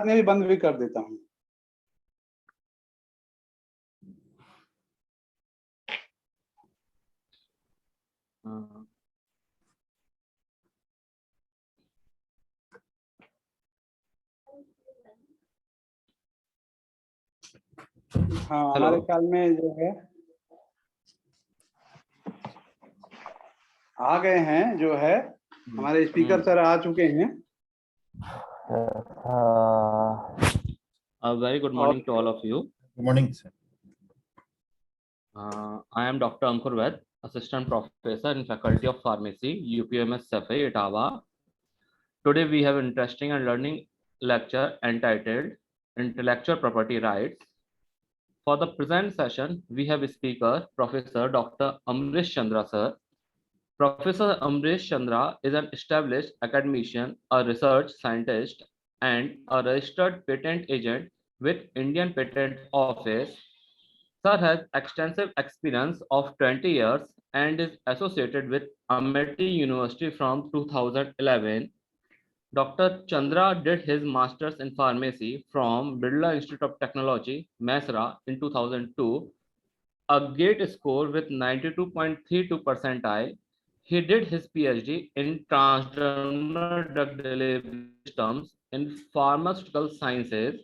में भी बंद भी कर देता हूँ। हाँ, हमारे ख्याल में जो है आ गए हैं, जो है हमारे स्पीकर सर आ चुके हैं। A very good morning to all of you. Good morning, sir. I am Dr. Ankur Vaid, Assistant Professor in Faculty of Pharmacy, UPMS Safai, Etawah. Today we have an interesting and learning lecture entitled Intellectual Property Rights. For the present session, we have a speaker, Professor Dr. Amrish Chandra sir. Professor Amrish Chandra is an established academician, a research scientist, and a registered patent agent with Indian Patent Office. Sir has extensive experience of 20 years and is associated with Amity University from 2011. Dr. Chandra did his master's in pharmacy from Birla Institute of Technology, Mesra in 2002, a GATE score with 92.32 percentile. He did his PhD in transdermal drug delivery systems in pharmaceutical sciences.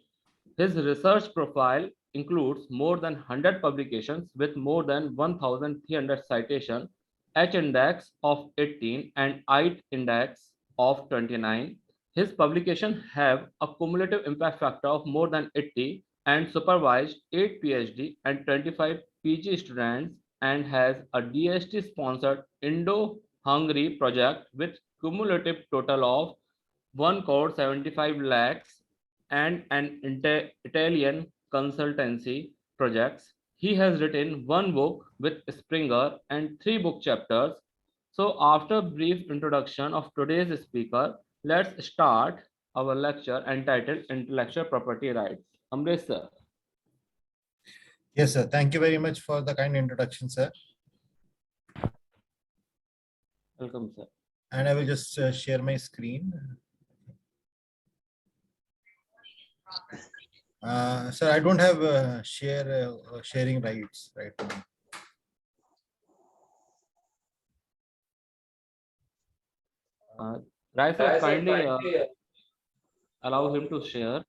His research profile includes more than 100 publications with more than 1,300 citations, H index of 18 and I index of 29. His publications have a cumulative impact factor of more than 80 and supervised 8 PhD and 25 PG students and has a DST sponsored Indo-Hungary project with cumulative total of 1 crore 75 lakhs and an Italian consultancy projects. He has written one book with Springer and 3 book chapters. So after brief introduction of today's speaker, let's start our lecture entitled Intellectual Property Rights. Amrish sir. Yes, sir. Thank you very much for the kind introduction, sir. Welcome, sir. And I will just share my screen. Sir, I don't have sharing rights right now. Rai sir, kindly allow him to share.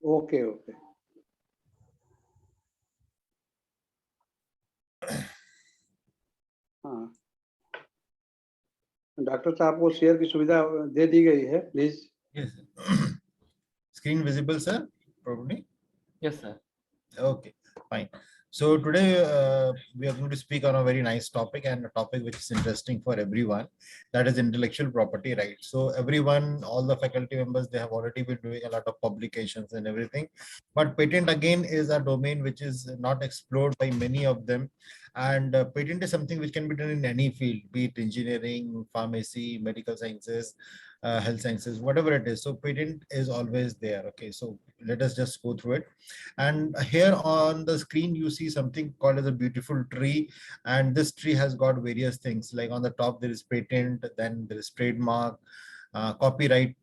Okay, okay. हाँ, doctor साहब को share की सुविधा दे दी गई है, please. Yes. Screen visible, sir? Probably. Yes, sir. Okay, fine. So today we are going to speak on a very nice topic, and a topic which is interesting for everyone, that is intellectual property rights. So everyone, all the faculty members, they have already been doing a lot of publications and everything, but patent again is a domain which is not explored by many of them. And patent is something which can be done in any field, be it engineering, pharmacy, medical sciences, health sciences, whatever it is. So patent is always there. Okay, so let us just go through it. And here on the screen you see something called as a beautiful tree, and this tree has got various things. Like on the top there is patent, then there is trademark, copyright,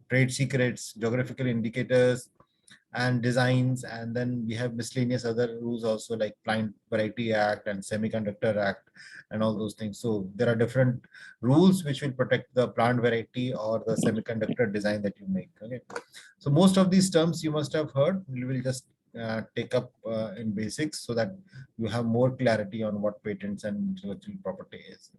trade secrets, geographical indicators and designs, and then we have miscellaneous other rules also, like Plant Variety Act and Semiconductor Act and all those things. So there are different rules which will protect the plant variety or the semiconductor design that you make. Okay, so most of these terms you must have heard. We will just take up in basics so that you have more clarity on what patents and intellectual property is.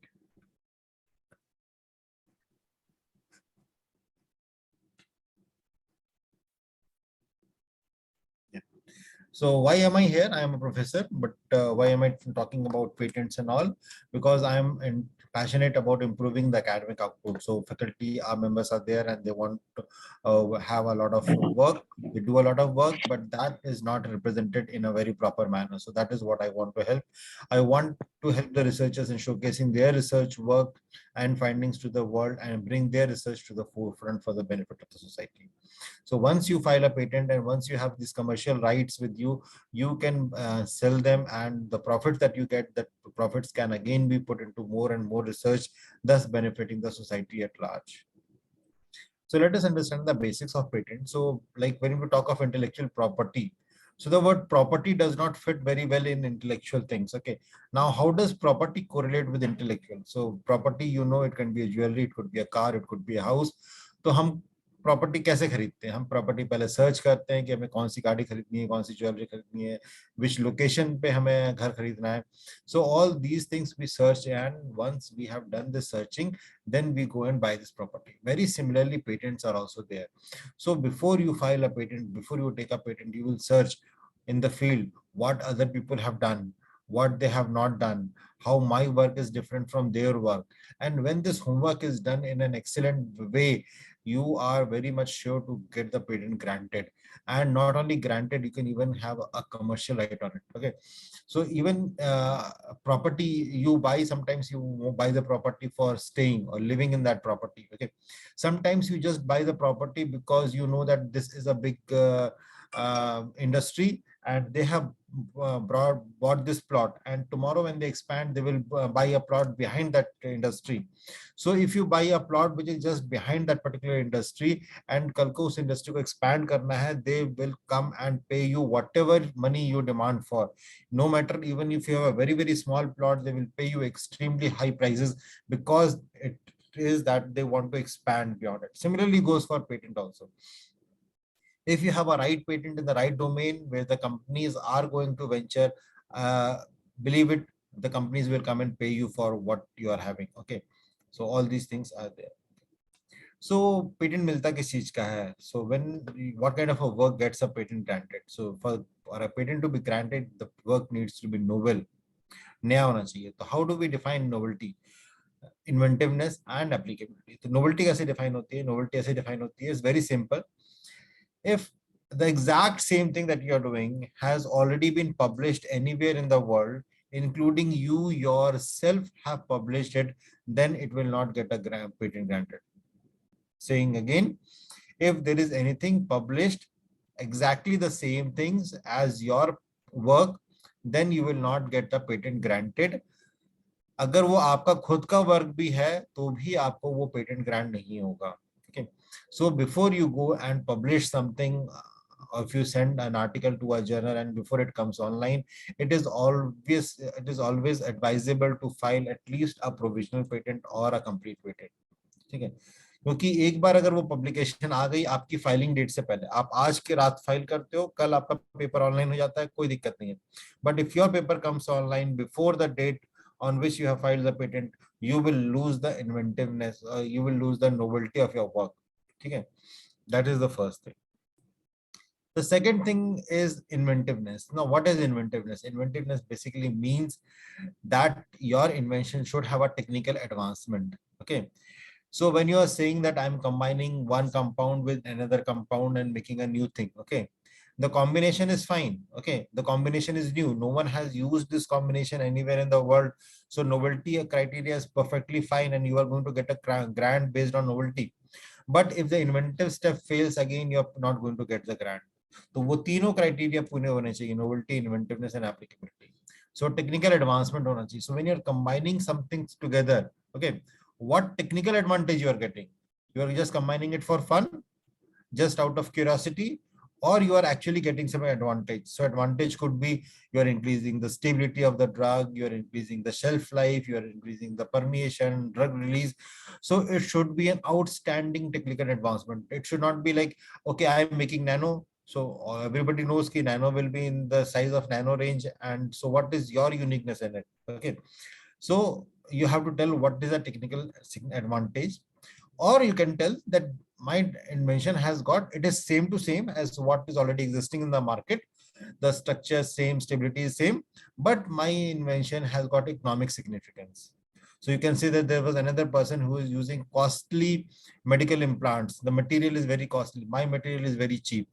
So why am I here? I am a professor, but why am I talking about patents and all? Because I am passionate about improving the academic output. So faculty, our members are there and they want to have a lot of work. They do a lot of work, but that is not represented in a very proper manner. So that is what I want to help. I want to help the researchers in showcasing their research work and findings to the world and bring their research to the forefront for the benefit of the society. So once you file a patent and once you have these commercial rights with you, you can sell them, and the profits that you get, that profits can again be put into more and more research, thus benefiting the society at large. So let us understand the basics of patent. So like when we talk of intellectual property, so the word property does not fit very well in intellectual things. Okay. Now, how does property correlate with intellectual? So property, you know, it can be a jewelry, it could be a car, it could be a house. तो हम property कैसे खरीदते हैं? हम property पहले search करते हैं कि हमें कौन सी गाड़ी खरीदनी है, कौन सी ज्वेलरी खरीदनी है, विच लोकेशन पे हमें घर खरीदना है. So all these things we search, and once we have done the searching, then we go and buy this property. Very similarly, patents are also there. So before you file a patent, before you take a patent, you will search in the field what other people have done, what they have not done, how my work is different from their work. And when this homework is done in an excellent way, you are very much sure to get the patent granted. And not only granted, you can even have a commercial right on it. Okay. So even property you buy, sometimes you buy the property for staying or living in that property. Okay. Sometimes you just buy the property because you know that this is a big industry, and they have bought this plot, and tomorrow when they expand, they will buy a plot behind that industry. So if you buy a plot which is just behind that particular industry, and kal ko us industry ko expand karna hai, they will come and pay you whatever money you demand for. No matter, even if you have a very, very small plot, they will pay you extremely high prices, because it is that they want to expand beyond it. Similarly goes for patent also. If you have a right patent in the right domain where the companies are going to venture, believe it, the companies will come and pay you for what you are having. Okay. So all these things are there. So patent milta kis cheez ka hai? So what kind of a work gets a patent granted? So for a patent to be granted, the work needs to be novel. नया होना चाहिए. तो how do we define novelty? Inventiveness and applicability. तो novelty कैसे define होती है? Novelty ऐसे define होती है, is very simple. If the exact same thing that you are doing has already been published anywhere in the world, including you yourself have published it, then it will not get a patent granted. Saying again, if there is anything published, exactly the same things as your work, then you will not get a patent granted. अगर वो आपका खुद का work भी है तो भी आपको वो पेटेंट ग्रांट नहीं होगा. Okay. So before you go and publish something, or if you send an article to a journal and before it comes online, it is always advisable to file at least a provisional patent or a complete patent. ठीक है. क्योंकि एक बार अगर वो publication आ गई आपकी filing date से पहले, आप आज के रात फाइल करते हो, कल आपका पेपर ऑनलाइन हो जाता है, कोई दिक्कत नहीं है. But if your paper comes online before the date on which you have filed the patent, you will lose the inventiveness, you will lose the novelty of your work. Okay, that is the first thing. The second thing is inventiveness. Now, what is inventiveness? Inventiveness basically means that your invention should have a technical advancement. Okay, so when you are saying that I'm combining one compound with another compound and making a new thing, okay, the combination is fine. Okay, the combination is new. No one has used this combination anywhere in the world. So novelty criteria is perfectly fine, and you are going to get a grant based on novelty. But if the inventive step fails, again, you're not going to get the grant. So वो तीनों criteria पूरे होने चाहिए: novelty, inventiveness, and applicability. So technical advancement होना चाहिए. So when you're combining some things together, okay, what technical advantage you are getting? You are just combining it for fun, just out of curiosity, or you are actually getting some advantage. So advantage could be you are increasing the stability of the drug, you are increasing the shelf life, you are increasing the permeation, drug release. So it should be an outstanding technical advancement. It should not be like, okay, I am making nano, so everybody knows that nano will be in the size of nano range, and so what is your uniqueness in it? Okay, so you have to tell what is the technical advantage, or you can tell that my invention has got, it is same to same as what is already existing in the market. The structure same, stability is same, but my invention has got economic significance. So you can say that there was another person who is using costly medical implants. The material is very costly. My material is very cheap.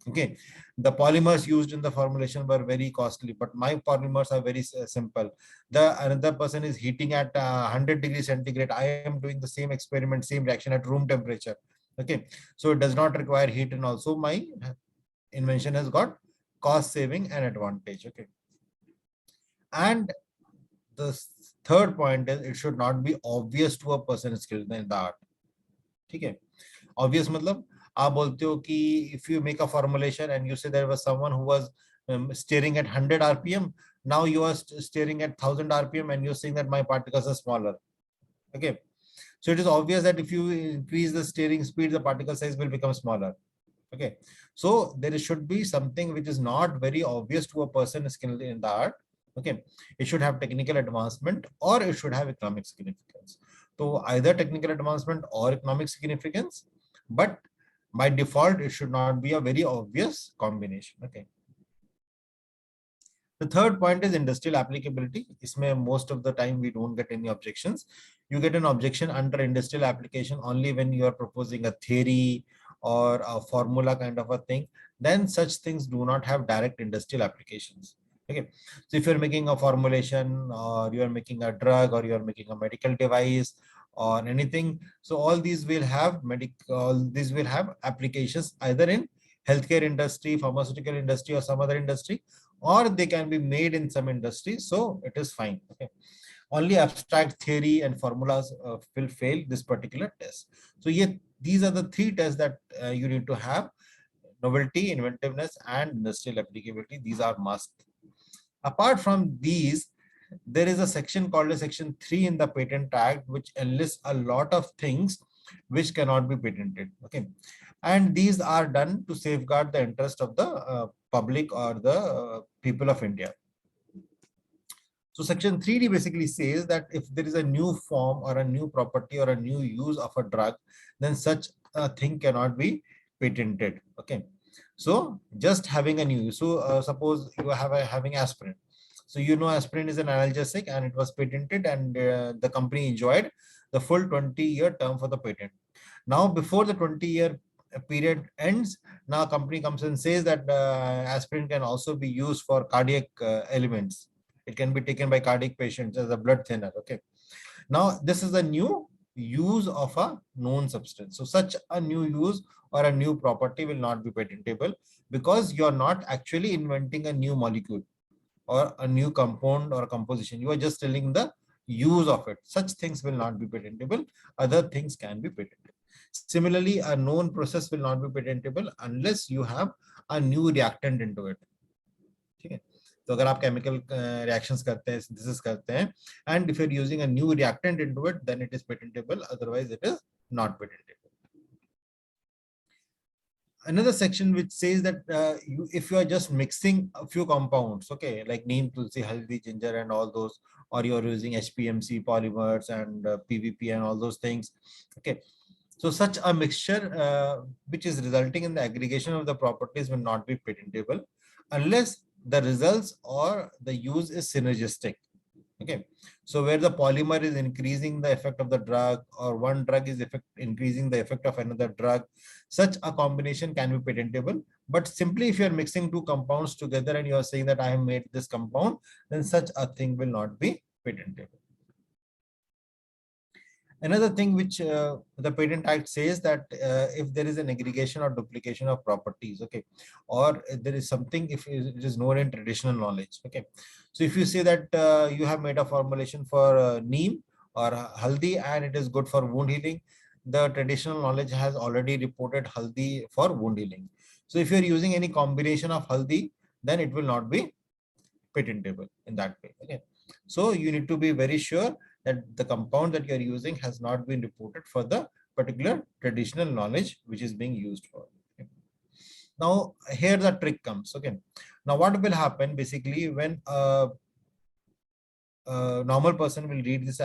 Okay, the polymers used in the formulation were very costly, but my polymers are very simple. The another person is heating at 100 degrees centigrade. I am doing the same experiment, same reaction at room temperature. Okay, so it does not require heat, and also my invention has got cost saving and advantage. Okay, and the third point is it should not be obvious to a person skilled in the art. Okay, Obvious मतलब आप बोलते हो कि if you make a formulation and you say there was someone who was staring at 100 rpm, now you are staring at 1000 rpm and you're saying that my particles are smaller. Okay, so it is obvious that if you increase the steering speed, the particle size will become smaller. Okay, so there should be something which is not very obvious to a person skilled in the art. Okay, it should have technical advancement or it should have economic significance. So either technical advancement or economic significance, but by default it should not be a very obvious combination. Okay. The third point is industrial applicability. Isme most of the time we don't get any objections. You get an objection under industrial application only when you are proposing a theory or a formula kind of a thing. Then such things do not have direct industrial applications. Okay, so if you're making a formulation or you are making a drug or you are making a medical device or anything, so all these will have applications either in healthcare industry, pharmaceutical industry, or some other industry, or they can be made in some industry, so it is fine. Okay, only abstract theory and formulas will fail this particular test. So these are the three tests that you need to have: novelty, inventiveness, and industrial applicability. These are must. Apart from these, there is a section called a section 3 in the Patent Act, which enlists a lot of things which cannot be patented. Okay, and these are done to safeguard the interest of the public or the people of India. So section 3D basically says that if there is a new form or a new property or a new use of a drug, then such a thing cannot be patented. Okay, so just having a new, so suppose you are having aspirin. So you know aspirin is an analgesic and it was patented, and the company enjoyed the full 20-year term for the patent. Now before the 20-year period ends, now company comes and says that aspirin can also be used for cardiac elements. It can be taken by cardiac patients as a blood thinner. Okay, now this is a new use of a known substance. So such a new use or a new property will not be patentable, because you are not actually inventing a new molecule or a new compound or composition. You are just telling the use of it. Such things will not be patentable. Other things can be patentable. Similarly, a known process will not be patentable unless you have a new reactant into it. Okay, तो अगर आप chemical reactions करते हैं, synthesis करते हैं, and if you're using a new reactant into it, then it is patentable. Otherwise, it is not patentable. Another section which says that if you are just mixing a few compounds, okay, like neem, tulsi, haldi, ginger, and all those, or you are using HPMC polymers and PVP and all those things, okay, so such a mixture which is resulting in the aggregation of the properties will not be patentable unless the results or the use is synergistic. Okay, so where the polymer is increasing the effect of the drug, or one drug is increasing the effect of another drug, such a combination can be patentable. But simply if you are mixing two compounds together and you are saying that I have made this compound, then such a thing will not be patentable. Another thing which the Patent Act says that if there is an aggregation or duplication of properties, okay, or there is something, if it is known in traditional knowledge, okay. So if you say that you have made a formulation for neem or haldi and it is good for wound healing, the traditional knowledge has already reported haldi for wound healing. So if you are using any combination of haldi, then it will not be patentable in that way. Okay, so you need to be very sure that the compound that you are using has not been reported for the particular traditional knowledge which is being used for. Okay. Now here the trick comes. Okay, now what will happen basically when a normal person will read this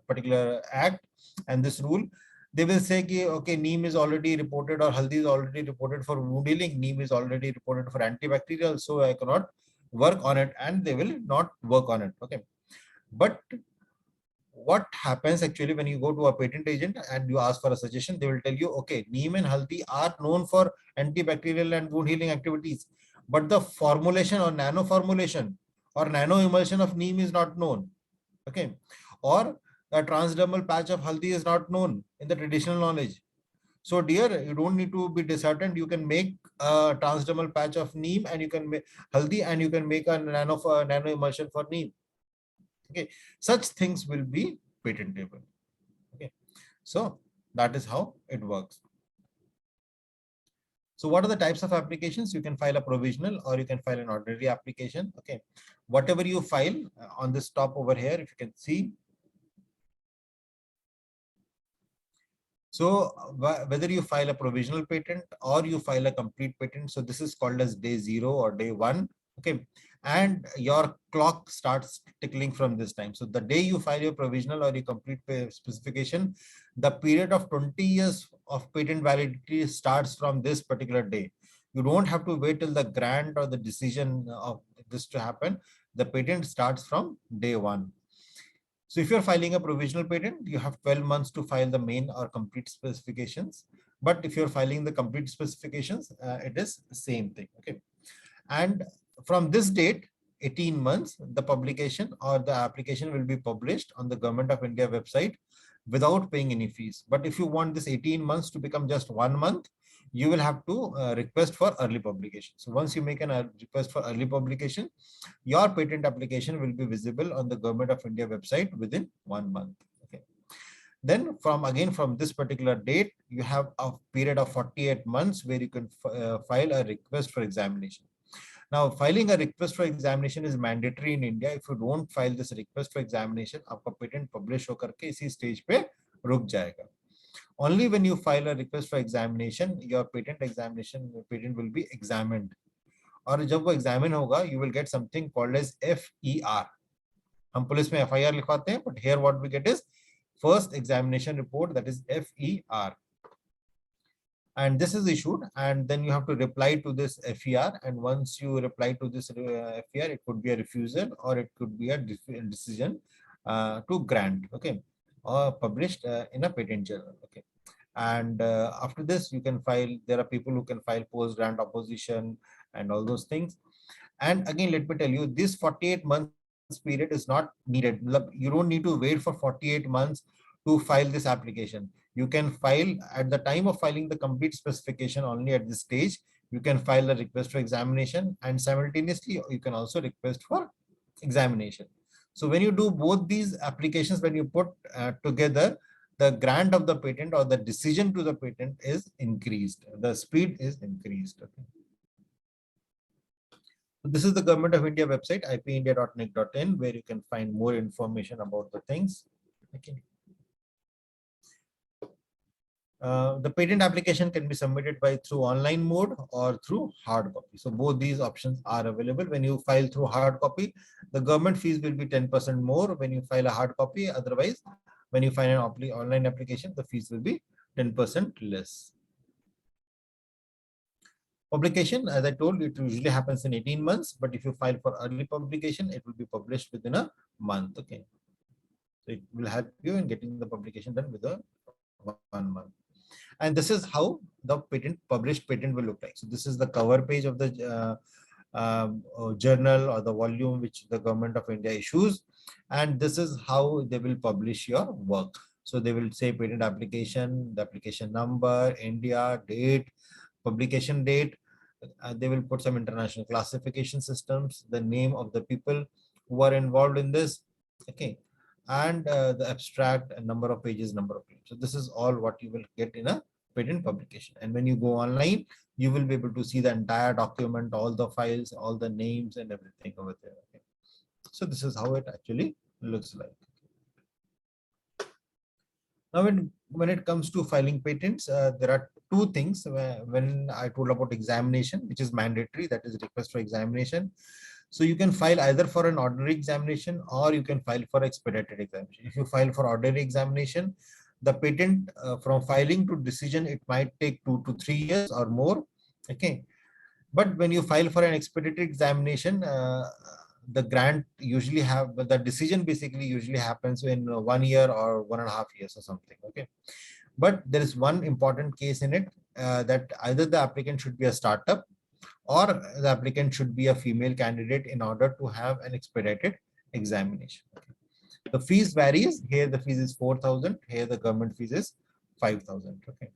particular act and this rule, they will say ki, okay, neem is already reported or haldi is already reported for wound healing, neem is already reported for antibacterial, so I cannot work on it, and they will not work on it. Okay, but what happens actually when you go to a patent agent and you ask for a suggestion, they will tell you, okay, neem and haldi are known for antibacterial and wound healing activities, but the formulation or nano formulation or nano emulsion of neem is not known. Okay, or a transdermal patch of haldi is not known in the traditional knowledge. So dear, you don't need to be disheartened. You can make a transdermal patch of neem and you can make haldi and you can make a nano emulsion for neem. Okay, such things will be patentable. Okay, so that is how it works. So what are the types of applications? You can file a provisional or you can file an ordinary application. Okay. Whatever you file on this top over here, if you can see. So whether you file a provisional patent or you file a complete patent, so this is called as day 0 or day 1. Okay. And your clock starts tickling from this time. So the day you file your provisional or your complete specification, the period of 20 years of patent validity starts from this particular day. You don't have to wait till the grant or the decision of this to happen. The patent starts from day 1. So if you're filing a provisional patent, you have 12 months to file the main or complete specifications. But if you're filing the complete specifications, it is the same thing. Okay. And from this date, 18 months, the publication or the application will be published on the Government of India website without paying any fees. But if you want this 18 months to become just 1 month, you will have to request for early publication. So once you make a request for early publication, your patent application will be visible on the Government of India website within 1 month. Okay. Then from this particular date, you have a period of 48 months where you can file a request for examination. Now, filing a request for examination is mandatory in India. If you don't file this request for examination, आपका patent publish होकर के इसी stage पे रुक जाएगा. Only when you file a request for examination, your patent will be examined. और जब वो examine होगा, you will get something called as FER. हम पुलिस में FIR लिखवाते हैं, but here what we get is first examination report, that is FER. And this is issued, and then you have to reply to this FER. And once you reply to this FER, it could be a refusal or it could be a decision to grant, okay, or published in a patent journal, okay. And after this, you can file. There are people who can file post-grant opposition and all those things. And again, let me tell you, this 48 months period is not needed. You don't need to wait for 48 months to file this application. You can file at the time of filing the complete specification. Only at this stage, you can file a request for examination, and simultaneously you can also request for examination. So when you do both these applications, when you put together, the grant of the patent or the decision to the patent is increased. The speed is increased. Okay. So this is the Government of India website, ipindia.nic.in, where you can find more information about the things. Okay. The patent application can be submitted through online mode or through hard copy. So both these options are available. When you file through hard copy, the government fees will be 10% more when you file a hard copy. Otherwise, when you file an online application, the fees will be 10% less. Publication, as I told you, it usually happens in 18 months, but if you file for early publication, it will be published within a month. Okay. So it will help you in getting the publication done within 1 month. And this is how the published patent will look like. So this is the cover page of the journal or the volume which the Government of India issues. And this is how they will publish your work. So they will say patent application, the application number, India, date, publication date. They will put some international classification systems, the name of the people who are involved in this. Okay. And the abstract, and number of pages, number of pages. So this is all what you will get in a patent publication. And when you go online, you will be able to see the entire document, all the files, all the names and everything over there. Okay. So this is how it actually looks like. Now, when it comes to filing patents, there are two things. When I told about examination, which is mandatory, that is request for examination. So you can file either for an ordinary examination or you can file for expedited examination. If you file for ordinary examination, the patent from filing to decision, it might take 2 to 3 years or more. Okay. But when you file for an expedited examination, the grant usually the decision basically usually happens in 1 year or 1.5 years or something. Okay. But there is one important case in it that either the applicant should be a startup or the applicant should be a female candidate in order to have an expedited examination. Okay. The fees varies. Here the fees is 4,000. Here the government fees is 5,000. Okay.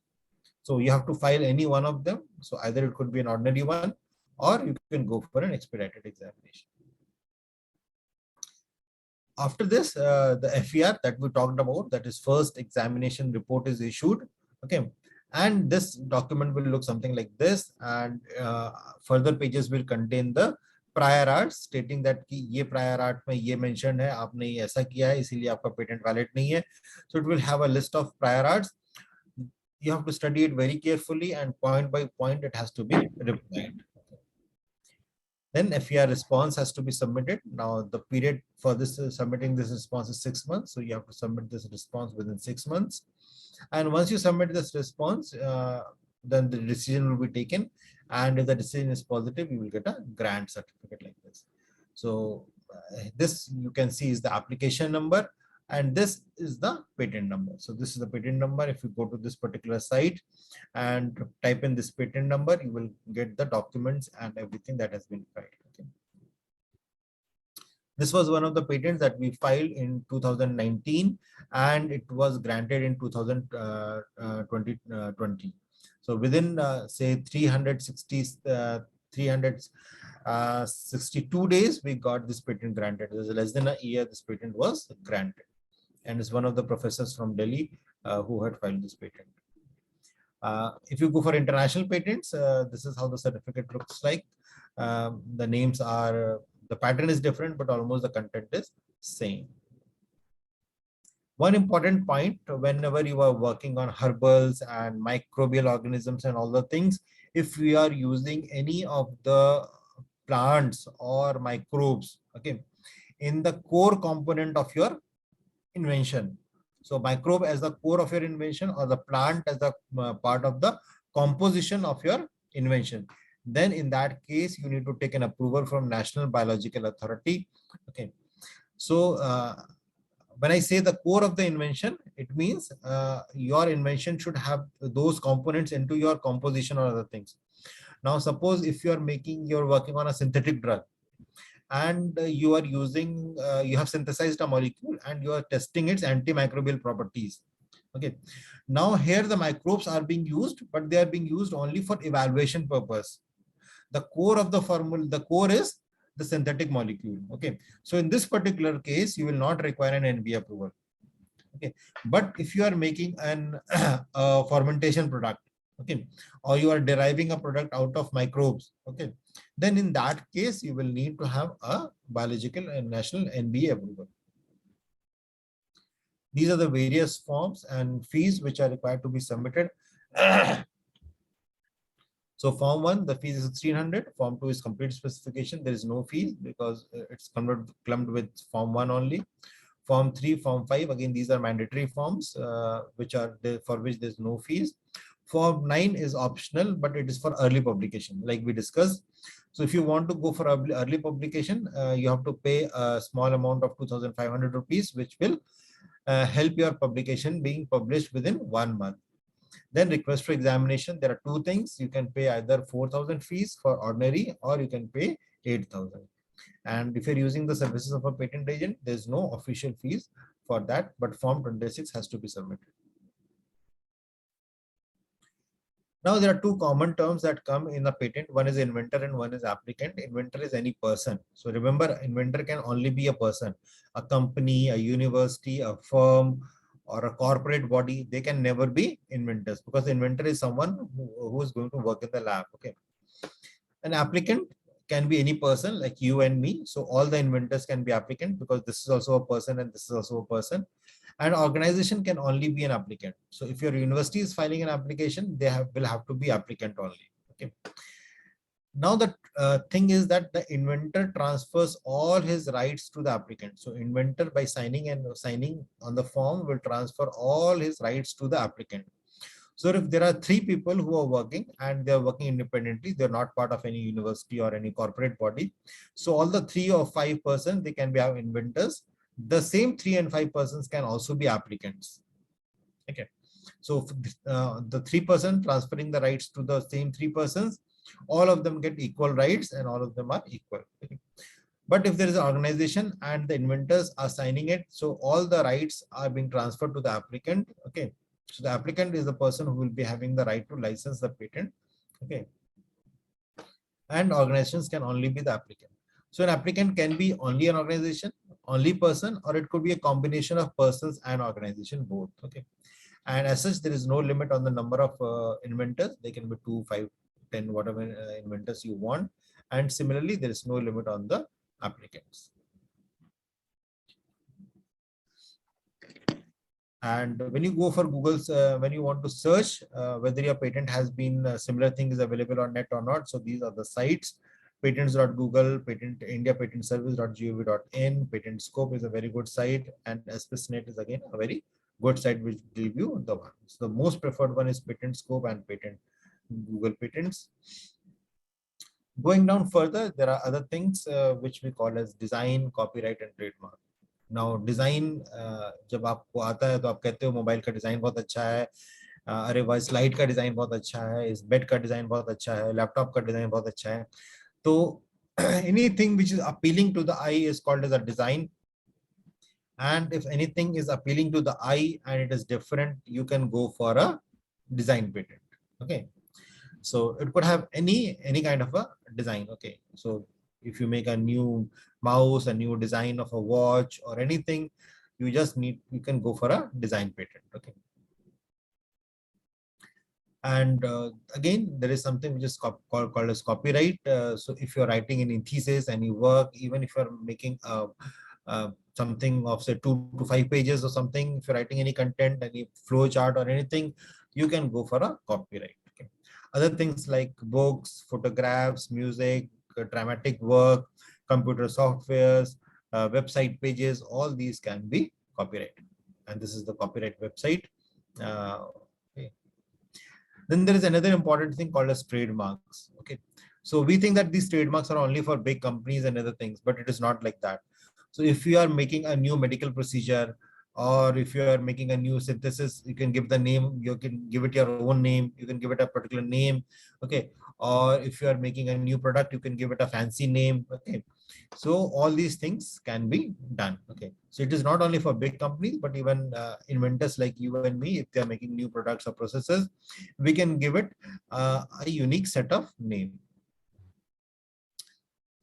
So you have to file any one of them. So either it could be an ordinary one or you can go for an expedited examination. After this, the FER that we talked about, that is first examination report is issued. Okay. And this document will look something like this, and further pages will contain the prior art stating that कि ये prior art में ये mentioned है, आपने ये ऐसा किया है इसीलिए आपका patent valid नहीं है. So it will have a list of prior arts. You have to study it very carefully, and point by point it has to be replied. Then FER response has to be submitted. Now the period for this submitting this response is 6 months. So you have to submit this response within 6 months. And once you submit this response, then the decision will be taken. And if the decision is positive, you will get a grant certificate like this. So this you can see is the application number, and this is the patent number. So this is the patent number. If you go to this particular site and type in this patent number, you will get the documents and everything that has been filed. Okay. This was one of the patents that we filed in 2019, and it was granted in 2020. So within say 362 days, we got this patent granted. It was less than a year this patent was granted, and it's one of the professors from Delhi who had filed this patent. If you go for international patents, this is how the certificate looks like. The names are, the pattern is different, but almost the content is same. One important point, whenever you are working on herbals and microbial organisms and all the things, if we are using any of the plants or microbes, okay, in the core component of your invention. So microbe as the core of your invention, or the plant as the part of the composition of your invention, then in that case you need to take an approval from National Biological Authority. Okay, so when I say the core of the invention, it means your invention should have those components into your composition or other things. Now suppose if you're working on a synthetic drug, and you are using, you have synthesized a molecule and you are testing its antimicrobial properties. Okay, now here the microbes are being used, but they are being used only for evaluation purpose. The core of the formula, the core is the synthetic molecule. Okay, so in this particular case, you will not require an NB approval. Okay, but if you are making an fermentation product, okay, or you are deriving a product out of microbes, okay, then in that case you will need to have a biological and national NBE approval. These are the various forms and fees which are required to be submitted. So form 1, the fees is 1600. Form 2 is complete specification. There is no fee because it's clumped with form 1 only. Form 3, form 5, again these are mandatory forms which are there, for which there's no fees. Form 9 is optional, but it is for early publication, like we discussed. So if you want to go for early publication, you have to pay a small amount of 2,500 rupees, which will help your publication being published within 1 month. Then request for examination. There are two things. You can pay either 4,000 fees for ordinary, or you can pay 8,000. And if you're using the services of a patent agent, there's no official fees for that, but Form 26 has to be submitted. Now there are two common terms that come in a patent. One is inventor and one is applicant. Inventor is any person. So remember, inventor can only be a person, a company, a university, a firm, or a corporate body. They can never be inventors, because the inventor is someone who is going to work in the lab. Okay. An applicant can be any person like you and me. So all the inventors can be applicant, because this is also a person and this is also a person. And organization can only be an applicant. So if your university is filing an application, they will have to be applicant only. Okay. Now the thing is that the inventor transfers all his rights to the applicant. So inventor, by signing on the form, will transfer all his rights to the applicant. So if there are 3 people who are working and they're working independently, they're not part of any university or any corporate body. So all the 3 or 5 persons, they can be our inventors. The same 3 and 5 persons can also be applicants. Okay. So the 3 persons transferring the rights to the same 3 persons, all of them get equal rights and all of them are equal. Okay. But if there is an organization and the inventors are signing it, so all the rights are being transferred to the applicant. Okay. So the applicant is the person who will be having the right to license the patent. Okay. And organizations can only be the applicant. So an applicant can be only an organization, only person, or it could be a combination of persons and organization both. Okay. And as such, there is no limit on the number of inventors. They can be 2, 5, 10, whatever inventors you want. And similarly, there is no limit on the applicants. And when you go for Google's, when you want to search whether your patent has been, similar thing is available on net or not. So these are the sites: patents.google, patent India patent service.gov.in, patent scope is a very good site, and SPSnet is again a very good site which will give you the one. So the most preferred one is patent scope and patent Google patents. Going down further, there are other things which we call as design, copyright, and trademark. Now design जब आपको आता है तो आप कहते हो mobile का design बहुत अच्छा है, अरे वाह स्लाइड का डिजाइन बहुत अच्छा है, इस बेड का डिजाइन बहुत अच्छा है, लैपटॉप का डिजाइन बहुत अच्छा है. तो anything which is appealing to the eye is called as a design, and if anything is appealing to the eye and it is different, you can go for a design patent. Okay, so it could have any kind of a design. Okay, so if you make a new mouse, a new design of a watch or anything, you can go for a design patent. Okay, and again, there is something which is called as copyright. So if you're writing any thesis and you work, even if you're making something of say 2 to 5 pages or something, if you're writing any content, any flow chart or anything, you can go for a copyright. Okay. Other things like books, photographs, music, dramatic work, computer softwares, website pages, all these can be copyrighted. And this is the copyright website. Okay. Then there is another important thing called as trademarks. Okay, so we think that these trademarks are only for big companies and other things, but it is not like that. So if you are making a new medical procedure, or if you are making a new synthesis, you can give the name, you can give it your own name, you can give it a particular name. Okay, or if you are making a new product, you can give it a fancy name. Okay, so all these things can be done. Okay, so it is not only for big companies, but even inventors like you and me, if they are making new products or processes, we can give it a unique set of name.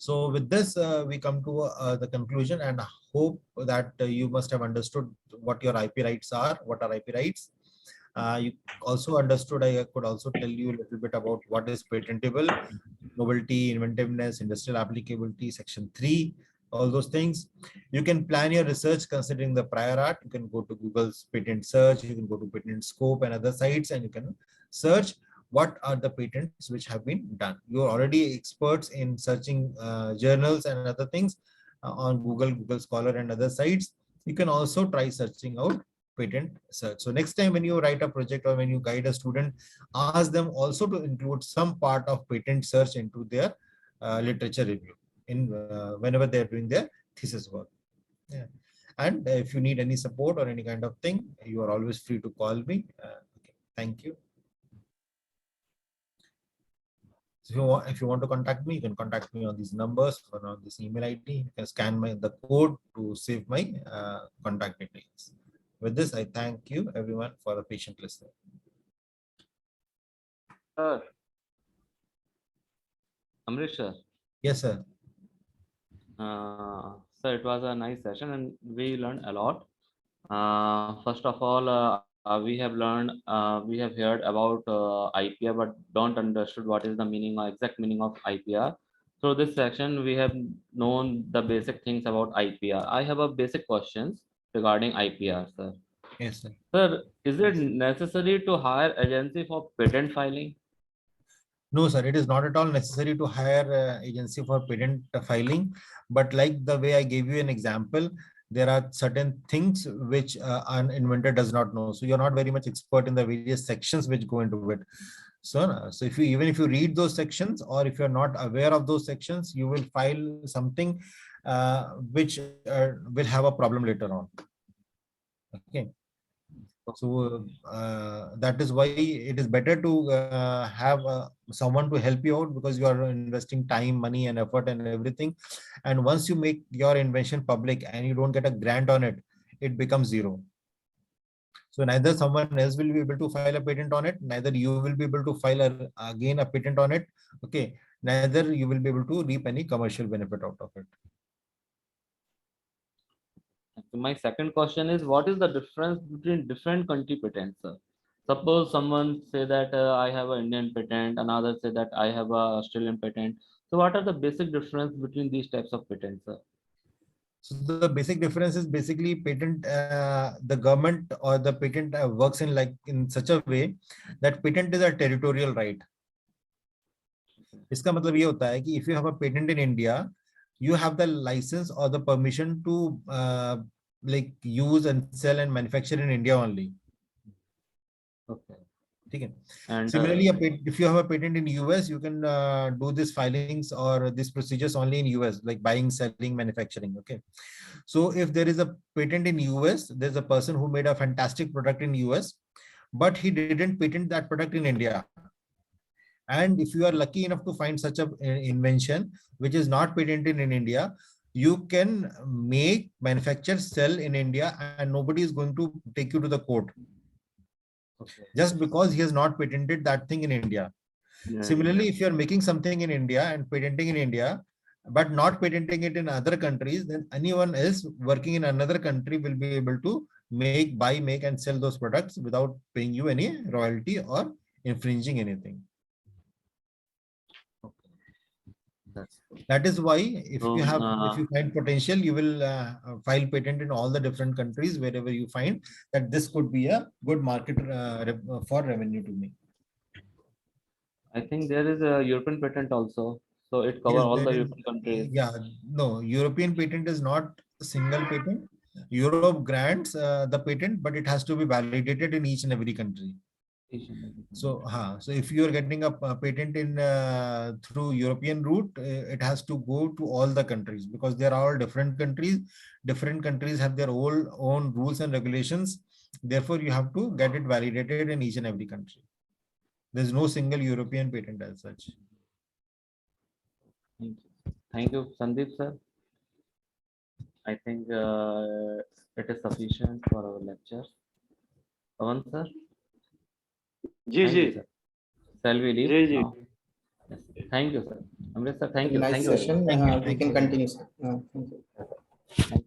So with this, we come to the conclusion, and hope that you must have understood what your IP rights are, what are IP rights. You also understood, I could also tell you a little bit about what is patentable, novelty, inventiveness, industrial applicability, section 3, all those things. You can plan your research considering the prior art. You can go to Google's patent search, you can go to patent scope and other sites, and you can search what are the patents which have been done. You are already experts in searching journals and other things on Google Scholar and other sites. You can also try searching out patent search. So next time when you write a project or when you guide a student, ask them also to include some part of patent search into their literature review in whenever they're doing their thesis work. Yeah. And if you need any support or any kind of thing, you are always free to call me. Okay. Thank you. So if you want to contact me, you can contact me on these numbers or on this email ID. You can scan the code to save my contact details. With this, I thank you everyone for the patient listening. Sir, Amrish sir. Yes, sir. Sir, it was a nice session and we learned a lot. First of all, we have heard about IPR, but don't understood what is the meaning or exact meaning of IPR. So this section, we have known the basic things about IPR. I have a basic questions regarding IPR, sir. Yes, sir. Sir, is it necessary to hire agency for patent filing? No, sir, it is not at all necessary to hire agency for patent filing. But like the way I gave you an example, there are certain things which an inventor does not know. So you're not very much expert in the various sections which go into it. So if you, even if you read those sections, or if you're not aware of those sections, you will file something which will have a problem later on. Okay. So that is why it is better to have someone to help you out, because you are investing time, money and effort and everything. And once you make your invention public and you don't get a grant on it, it becomes zero. So neither someone else will be able to file a patent on it, neither you will be able to file again a patent on it. Okay, neither you will be able to reap any commercial benefit out of it. So my second question is, what is the difference between different country patents, sir? Suppose someone say that I have an Indian patent, another say that I have a Australian patent. So what are the basic difference between these types of patents, sir? So the basic difference is basically patent, the government or the patent works in like in such a way that patent is a territorial right. इसका मतलब ये होता है कि if you have a patent in India, you have the license or the permission to like use and sell and manufacture in India only. Okay. Okay. And similarly, if you have a patent in US, you can do these filings or these procedures only in US, like buying, selling, manufacturing. Okay. So if there is a patent in US, there's a person who made a fantastic product in US, but he didn't patent that product in India. And if you are lucky enough to find such an invention which is not patented in India, you can make, manufacture, sell in India, and nobody is going to take you to the court. Okay. Just because he has not patented that thing in India. Yeah. Similarly, if you are making something in India and patenting in India, but not patenting it in other countries, then anyone else working in another country will be able to make, buy, make, and sell those products without paying you any royalty or infringing anything. That is why if you find potential, you will file patent in all the different countries wherever you find that this could be a good market for revenue to me. I think there is a European patent also, so it covers all the European countries. Yeah, no, European patent is not a single patent. Europe grants the patent, but it has to be validated in each and every country. So if you are getting a patent in through European route, it has to go to all the countries because they are all different countries. Different countries have their own rules and regulations. Therefore, you have to get it validated in each and every country. There's no single European patent as such. Thank you, Sandeep sir. I think it is sufficient for our lecture. Pawan sir. Ji. Shall we leave? Ji. Yes. Thank you, sir. Amrit sir, thank you. Nice thank session. You. We can continue, sir. Thank you. Thank you.